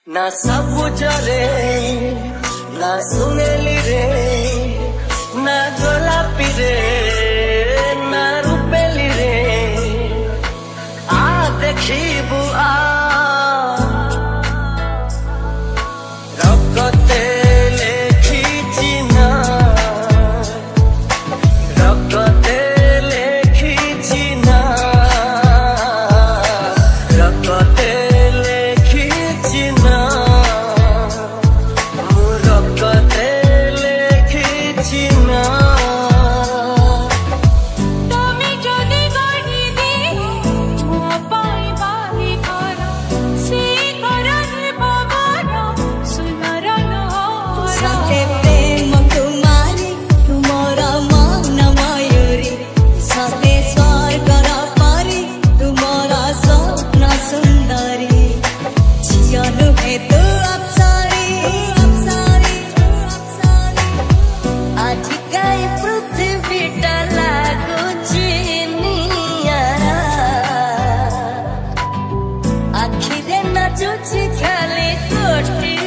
ना ସବୁଜରେ ନା ସୁନେଲିରେ ନା ଗୋଲାପୀରେ ନା ରୁପେଲିରେ ଆ ଦେଖିବୁ ଆ ରକ୍ତରେ ଲେଖିଛି ନା ରକ୍ତରେ ଲେଖିଛି ନା ରକ୍ତରେ खाली कोटी